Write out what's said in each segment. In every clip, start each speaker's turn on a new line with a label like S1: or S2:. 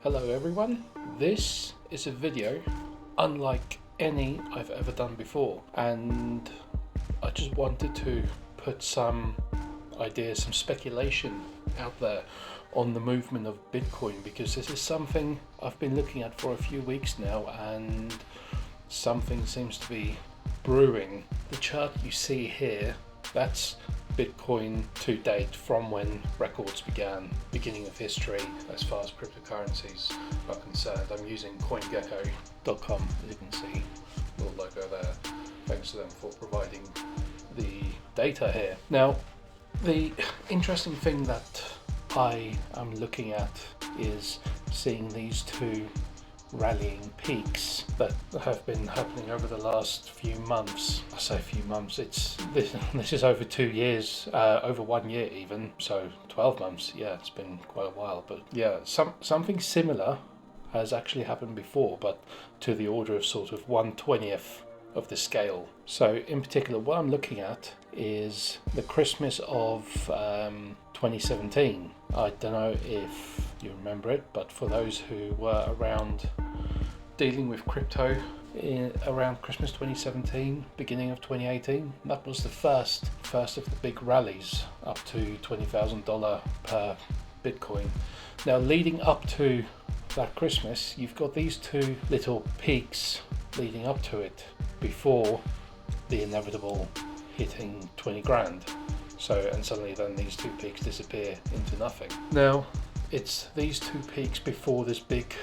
S1: Hello everyone, this is a video unlike any I've ever done before, and I just wanted to put some ideas, some speculation out there on the movement of Bitcoin, because this is something I've been looking at for a few weeks now and something seems to be brewing. The chart you see here, that's Bitcoin to date from when records began, beginning of history as far as cryptocurrencies are concerned. I'm using CoinGecko.com, as you can see, little logo there. Thanks to them for providing the data here. Now, the interesting thing that I am looking at is seeing these two rallying peaks that have been happening over the last few months. I say few months, this is over 2 years, over 1 year even, so 12 months. Yeah, it's been quite a while, but yeah, something similar has actually happened before, but to the order of sort of 1/20th of the scale. So in particular, what I'm looking at is the Christmas of 2017. I don't know if you remember it, but for those who were around dealing with crypto around Christmas 2017, beginning of 2018, that was the first of the big rallies up to $20,000 per Bitcoin. Now, leading up to that Christmas, you've got these two little peaks leading up to it before the inevitable hitting 20 grand. So, and suddenly then these two peaks disappear into nothing. Now, it's these two peaks before this big,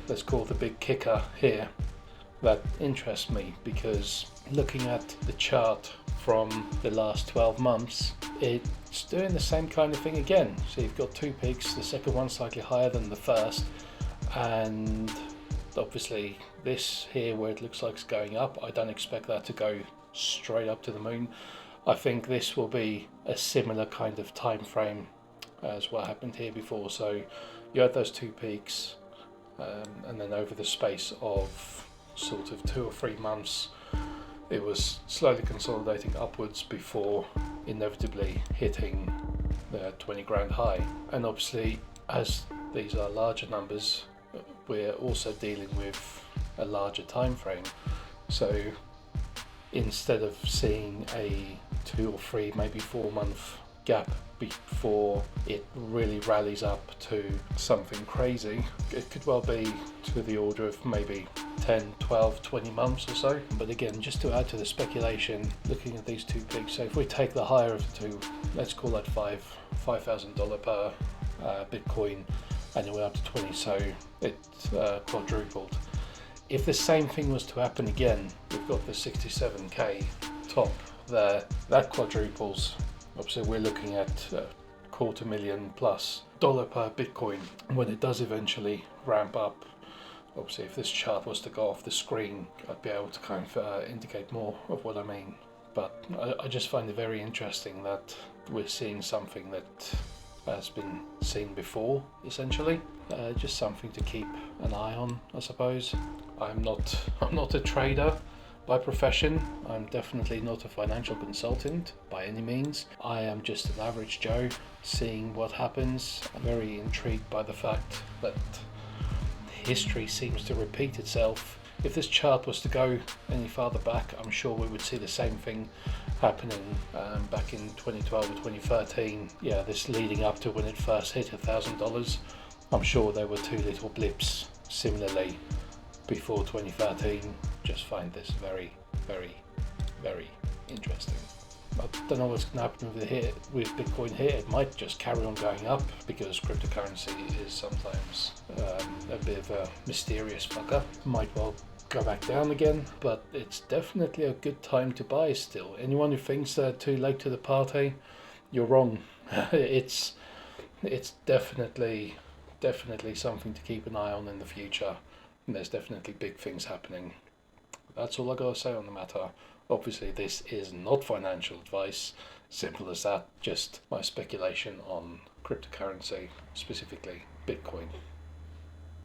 S1: let's call the big kicker here, that interests me, because looking at the chart from the last 12 months, it's doing the same kind of thing again. So you've got two peaks, the second one slightly higher than the first, and obviously this here where it looks like it's going up, I don't expect that to go straight up to the moon. I think this will be a similar kind of time frame as what happened here before. So you had those two peaks, and then over the space of sort of 2 or 3 months it was slowly consolidating upwards before inevitably hitting the 20 grand high. And obviously, as these are larger numbers, we're also dealing with a larger time frame. So instead of seeing a 2 or 3, maybe 4 month gap before it really rallies up to something crazy, it could well be to the order of maybe 10, 12, 20 months or so. But again, just to add to the speculation, looking at these two peaks, so if we take the higher of the two, let's call that $5,000 per Bitcoin, and it went up to 20, so it quadrupled. If the same thing was to happen again, we've got the 67k top there, that quadruples. Obviously we're looking at $250,000+ per Bitcoin when it does eventually ramp up. Obviously, if this chart was to go off the screen, I'd be able to kind of indicate more of what I mean. But I just find it very interesting that we're seeing something that has been seen before, essentially. Just something to keep an eye on, I suppose. I'm not a trader by profession. I'm definitely not a financial consultant by any means. I am just an average Joe seeing what happens. I'm very intrigued by the fact that history seems to repeat itself. If this chart was to go any farther back, I'm sure we would see the same thing happening back in 2012 or 2013. Yeah, this leading up to when it first hit $1,000. I'm sure there were two little blips similarly before 2013. Just find this very, very, very interesting. I don't know what's going to happen with Bitcoin here. It might just carry on going up, because cryptocurrency is sometimes a bit of a mysterious fucker. Might well go back down again, but it's definitely a good time to buy still. Anyone who thinks they're too late to the party, you're wrong. It's definitely something to keep an eye on in the future. And there's definitely big things happening. That's all I gotta say on the matter. Obviously, this is not financial advice, simple as that, just my speculation on cryptocurrency, specifically Bitcoin.